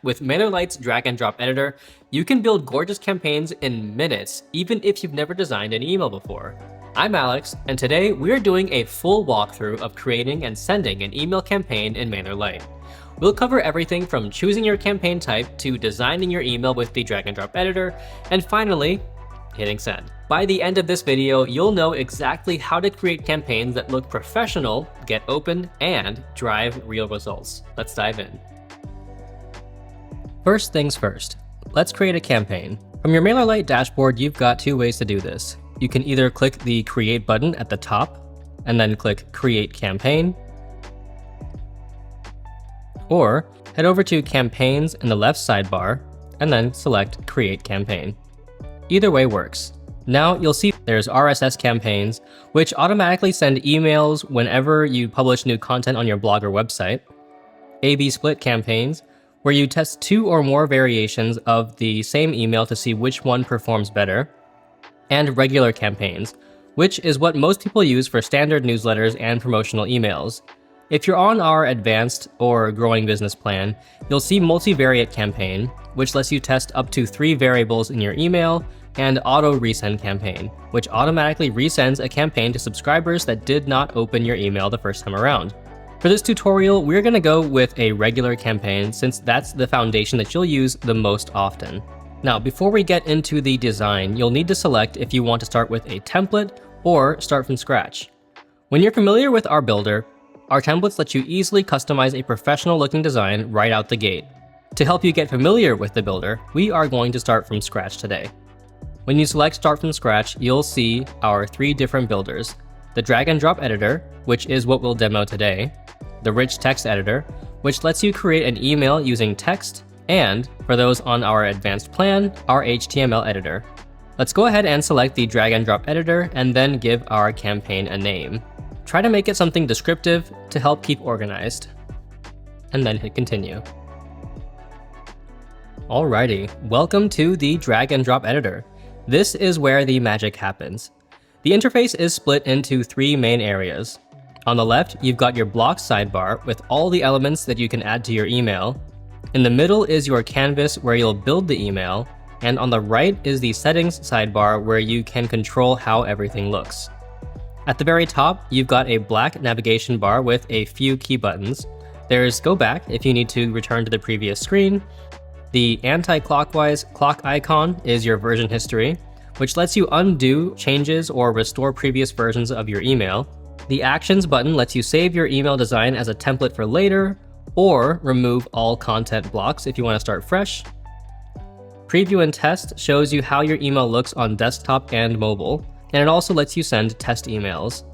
With MailerLite's drag and drop editor, you can build gorgeous campaigns in minutes, even if you've never designed an email before. I'm Alex, and today we're doing a full walkthrough of creating and sending an email campaign in MailerLite. We'll cover everything from choosing your campaign type to designing your email with the drag and drop editor, and finally, hitting send. By the end of this video, you'll know exactly how to create campaigns that look professional, get opened, and drive real results. Let's dive in. First things first, let's create a campaign. From your MailerLite dashboard, you've got two ways to do this. You can either click the Create button at the top, and then click Create Campaign, or head over to Campaigns in the left sidebar, and then select Create Campaign. Either way works. Now you'll see there's RSS campaigns, which automatically send emails whenever you publish new content on your blog or website. A/B split campaigns, where you test two or more variations of the same email to see which one performs better, and regular campaigns, which is what most people use for standard newsletters and promotional emails. If you're on our advanced or growing business plan, you'll see multivariate campaign, which lets you test up to 3 variables in your email, and auto resend campaign, which automatically resends a campaign to subscribers that did not open your email the first time around. For this tutorial, we're going to go with a regular campaign since that's the foundation that you'll use the most often. Now, before we get into the design, you'll need to select if you want to start with a template or start from scratch. When you're familiar with our builder, our templates let you easily customize a professional looking design right out the gate. To help you get familiar with the builder, we are going to start from scratch today. When you select Start from Scratch, you'll see our 3 different builders. The drag and drop editor, which is what we'll demo today, the rich text editor, which lets you create an email using text, and for those on our advanced plan, our HTML editor. Let's go ahead and select the drag and drop editor and then give our campaign a name. Try to make it something descriptive to help keep organized, and then hit continue. Alrighty, welcome to the drag and drop editor. This is where the magic happens. The interface is split into 3 main areas. On the left, you've got your blocks sidebar with all the elements that you can add to your email. In the middle is your canvas where you'll build the email, and on the right is the settings sidebar where you can control how everything looks. At the very top, you've got a black navigation bar with a few key buttons. There's go back if you need to return to the previous screen. The anti-clockwise clock icon is your version history, which lets you undo changes or restore previous versions of your email. The Actions button lets you save your email design as a template for later, or remove all content blocks if you want to start fresh. Preview and Test shows you how your email looks on desktop and mobile, and it also lets you send test emails.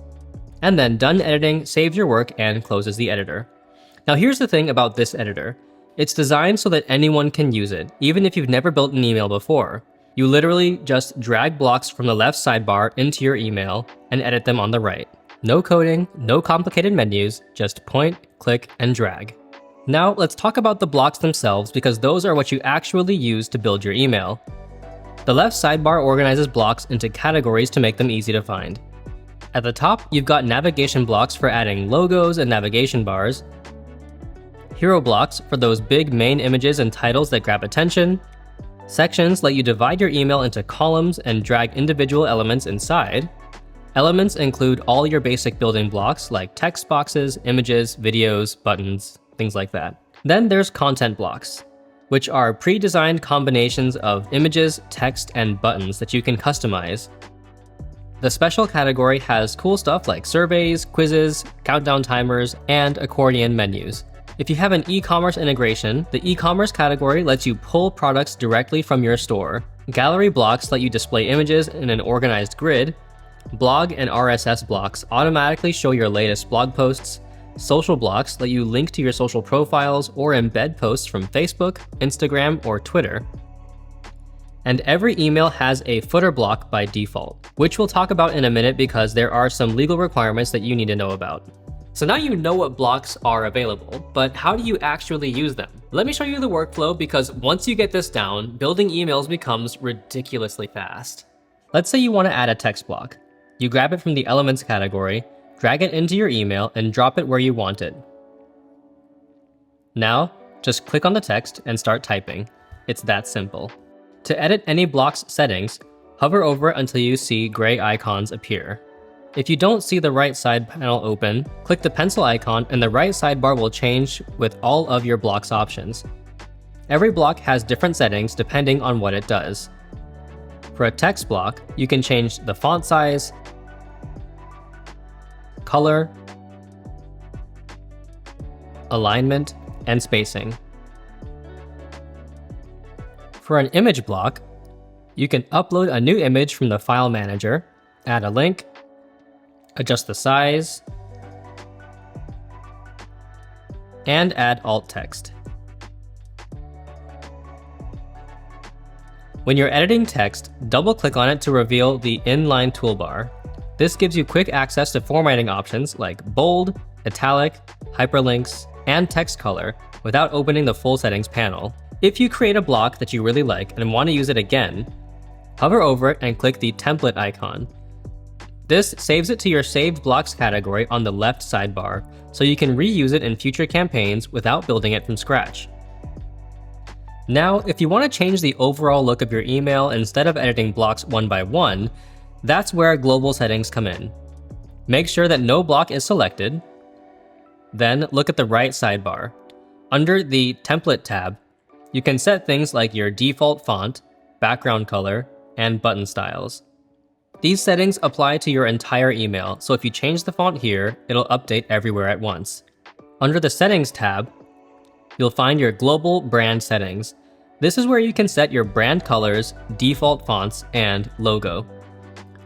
And then Done Editing saves your work and closes the editor. Now here's the thing about this editor. It's designed so that anyone can use it, even if you've never built an email before. You literally just drag blocks from the left sidebar into your email and edit them on the right. No coding, no complicated menus, just point, click, and drag. Now let's talk about the blocks themselves because those are what you actually use to build your email. The left sidebar organizes blocks into categories to make them easy to find. At the top, you've got navigation blocks for adding logos and navigation bars, hero blocks for those big main images and titles that grab attention, sections let you divide your email into columns and drag individual elements inside. Elements include all your basic building blocks like text boxes, images, videos, buttons, things like that. Then there's content blocks, which are pre-designed combinations of images, text, and buttons that you can customize. The special category has cool stuff like surveys, quizzes, countdown timers, and accordion menus. If you have an e-commerce integration, the e-commerce category lets you pull products directly from your store. Gallery blocks let you display images in an organized grid. Blog and RSS blocks automatically show your latest blog posts. Social blocks let you link to your social profiles or embed posts from Facebook, Instagram, or Twitter. And every email has a footer block by default, which we'll talk about in a minute because there are some legal requirements that you need to know about. So now you know what blocks are available, but how do you actually use them? Let me show you the workflow because once you get this down, building emails becomes ridiculously fast. Let's say you want to add a text block. You grab it from the Elements category, drag it into your email, and drop it where you want it. Now, Just click on the text and start typing. It's that simple. To edit any block's settings, hover over it until you see gray icons appear. If you don't see the right side panel open, click the pencil icon and the right sidebar will change with all of your block's options. Every block has different settings depending on what it does. For a text block, you can change the font size, color, alignment, and spacing. For an image block, you can upload a new image from the file manager, add a link, adjust the size, and add alt text. When you're editing text, double-click on it to reveal the inline toolbar. This gives you quick access to formatting options like bold, italic, hyperlinks, and text color without opening the full settings panel. If you create a block that you really like and want to use it again, hover over it and click the template icon. This saves it to your saved blocks category on the left sidebar, so you can reuse it in future campaigns without building it from scratch. Now, if you want to change the overall look of your email instead of editing blocks one by one, that's where global settings come in. Make sure that no block is selected. Then look at the right sidebar. Under the Template tab, you can set things like your default font, background color, and button styles. These settings apply to your entire email, so if you change the font here, it'll update everywhere at once. Under the Settings tab, you'll find your global brand settings. This is where you can set your brand colors, default fonts, and logo.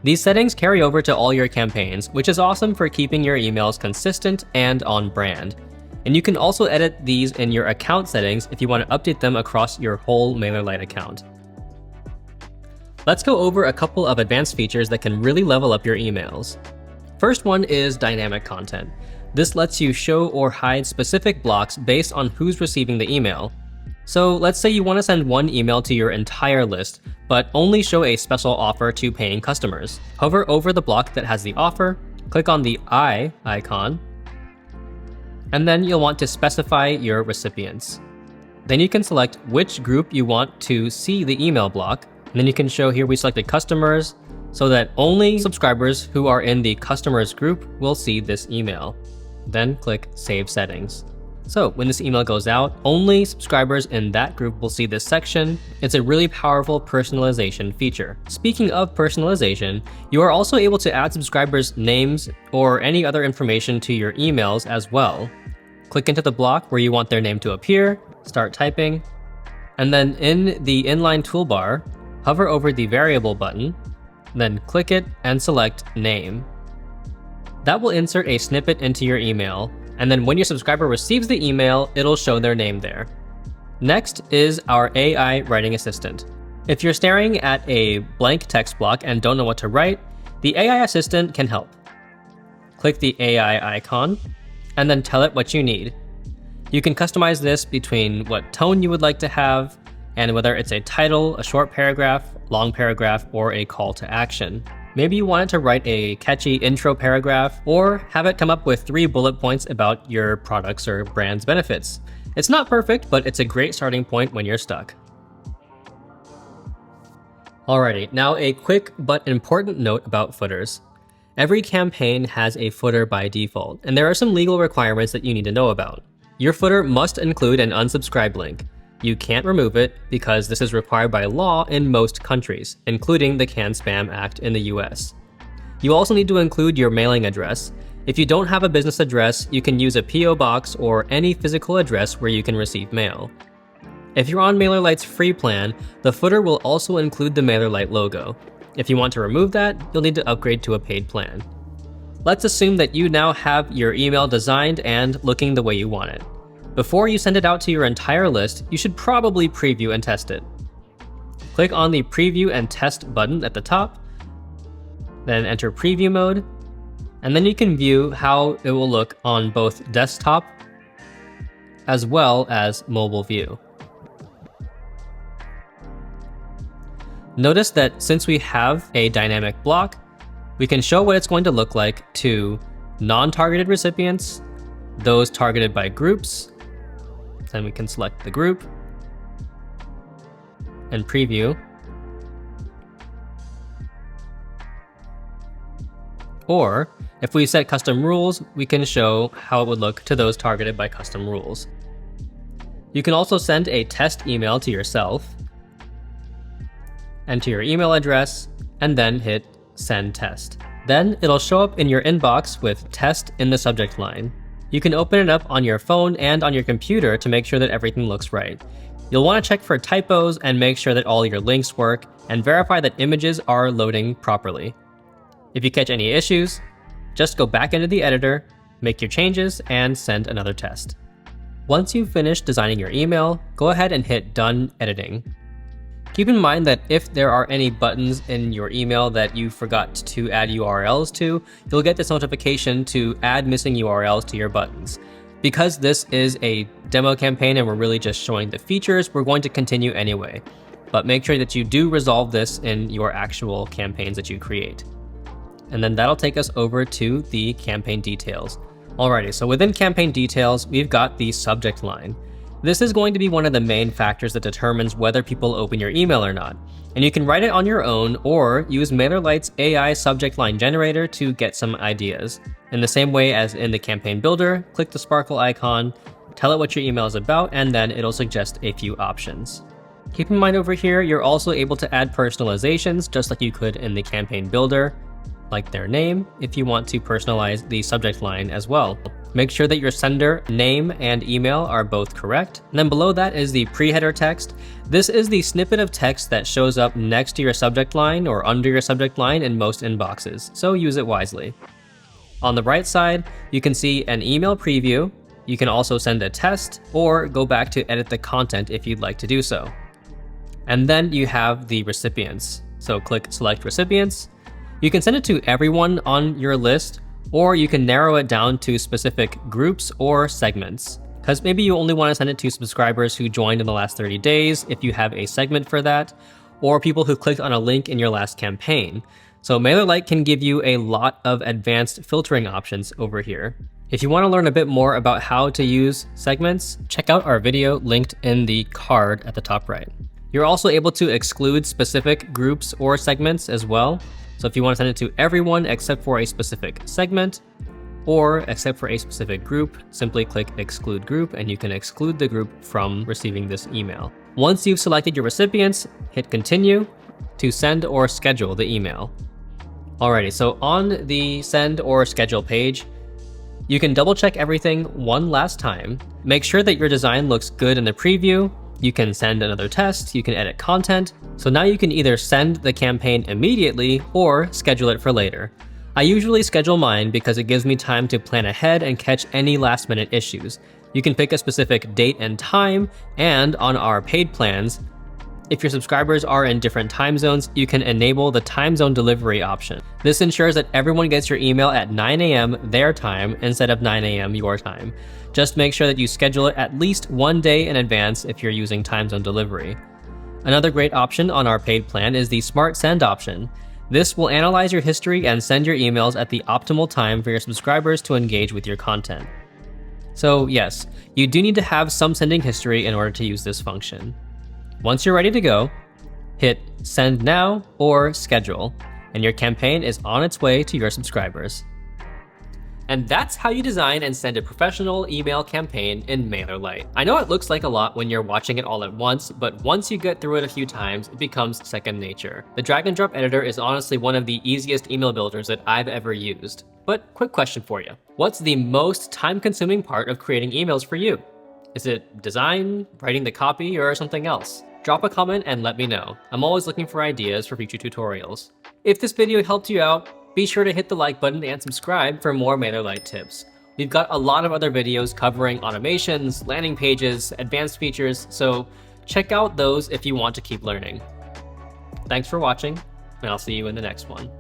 These settings carry over to all your campaigns, which is awesome for keeping your emails consistent and on brand. And you can also edit these in your account settings if you want to update them across your whole MailerLite account. Let's go over a couple of advanced features that can really level up your emails. First one is dynamic content. This lets you show or hide specific blocks based on who's receiving the email. So let's say you want to send one email to your entire list, but only show a special offer to paying customers. Hover over the block that has the offer, click on the I icon, and then you'll want to specify your recipients. Then you can select which group you want to see the email block, and then you can show here we selected customers, so that only subscribers who are in the customers group will see this email. Then click Save Settings. So when this email goes out, only subscribers in that group will see this section. It's a really powerful personalization feature. Speaking of personalization, you are also able to add subscribers' names or any other information to your emails as well. Click into the block where you want their name to appear, start typing, and then in the inline toolbar, hover over the variable button, then click it and select Name. That will insert a snippet into your email, and then when your subscriber receives the email, it'll show their name there. Next is our AI writing assistant. If you're staring at a blank text block and don't know what to write, the AI assistant can help. Click the AI icon, and then tell it what you need. You can customize this between what tone you would like to have, and whether it's a title, a short paragraph, long paragraph, or a call to action. Maybe you want it to write a catchy intro paragraph, or have it come up with 3 bullet points about your products or brand's benefits. It's not perfect, but it's a great starting point when you're stuck. Alrighty, now a quick but important note about footers. Every campaign has a footer by default, and there are some legal requirements that you need to know about. Your footer must include an unsubscribe link. You can't remove it because this is required by law in most countries, including the CAN-SPAM Act in the US. You also need to include your mailing address. If you don't have a business address, you can use a PO box or any physical address where you can receive mail. If you're on MailerLite's free plan, the footer will also include the MailerLite logo. If you want to remove that, you'll need to upgrade to a paid plan. Let's assume that you now have your email designed and looking the way you want it. Before you send it out to your entire list, you should probably preview and test it. Click on the Preview and Test button at the top, then enter Preview mode, and then you can view how it will look on both desktop as well as mobile view. Notice that since we have a dynamic block, we can show what it's going to look like to non-targeted recipients, those targeted by groups, Then we can select the group and preview. Or if we set custom rules, we can show how it would look to those targeted by custom rules. You can also send a test email to yourself, enter your email address, and then hit send test. Then it'll show up in your inbox with test in the subject line. You can open it up on your phone and on your computer to make sure that everything looks right. You'll want to check for typos and make sure that all your links work, and verify that images are loading properly. If you catch any issues, just go back into the editor, make your changes, and send another test. Once you've finished designing your email, go ahead and hit Done Editing. Keep in mind that if there are any buttons in your email that you forgot to add URLs to, you'll get this notification to add missing URLs to your buttons. Because this is a demo campaign and we're really just showing the features, we're going to continue anyway. But make sure that you do resolve this in your actual campaigns that you create. And then that'll take us over to the campaign details. Alrighty, so within campaign details, we've got the subject line. This is going to be one of the main factors that determines whether people open your email or not. And you can write it on your own or use MailerLite's AI subject line generator to get some ideas. In the same way as in the campaign builder, click the sparkle icon, tell it what your email is about, and then it'll suggest a few options. Keep in mind over here, you're also able to add personalizations just like you could in the campaign builder, like their name, if you want to personalize the subject line as well. Make sure that your sender name and email are both correct. And then below that is the pre-header text. This is the snippet of text that shows up next to your subject line or under your subject line in most inboxes, so use it wisely. On the right side, you can see an email preview. You can also send a test or go back to edit the content if you'd like to do so. And then you have the recipients. So click Select Recipients. You can send it to everyone on your list, or you can narrow it down to specific groups or segments. Because maybe you only want to send it to subscribers who joined in the last 30 days if you have a segment for that, or people who clicked on a link in your last campaign. So MailerLite can give you a lot of advanced filtering options over here. If you want to learn a bit more about how to use segments, check out our video linked in the card at the top right. You're also able to exclude specific groups or segments as well. So if you want to send it to everyone except for a specific segment or except for a specific group, simply click Exclude Group and you can exclude the group from receiving this email. Once you've selected your recipients, hit Continue to send or schedule the email. Alrighty, so on the send or schedule page, you can double check everything one last time. Make sure that your design looks good in the preview. You can send another test, you can edit content. So now you can either send the campaign immediately or schedule it for later. I usually schedule mine because it gives me time to plan ahead and catch any last minute issues. You can pick a specific date and time, and on our paid plans, if your subscribers are in different time zones, you can enable the time zone delivery option. This ensures that everyone gets your email at 9 AM their time instead of 9 AM your time. Just make sure that you schedule it at least one day in advance if you're using time zone delivery. Another great option on our paid plan is the Smart Send option. This will analyze your history and send your emails at the optimal time for your subscribers to engage with your content. So yes, you do need to have some sending history in order to use this function. Once you're ready to go, hit Send Now or Schedule, and your campaign is on its way to your subscribers. And that's how you design and send a professional email campaign in MailerLite. I know it looks like a lot when you're watching it all at once, but once you get through it a few times, it becomes second nature. The drag and drop editor is honestly one of the easiest email builders that I've ever used. But quick question for you. What's the most time-consuming part of creating emails for you? Is it design, writing the copy, or something else? Drop a comment and let me know. I'm always looking for ideas for future tutorials. If this video helped you out, be sure to hit the like button and subscribe for more MailerLite tips. We've got a lot of other videos covering automations, landing pages, advanced features, so check out those if you want to keep learning. Thanks for watching, and I'll see you in the next one.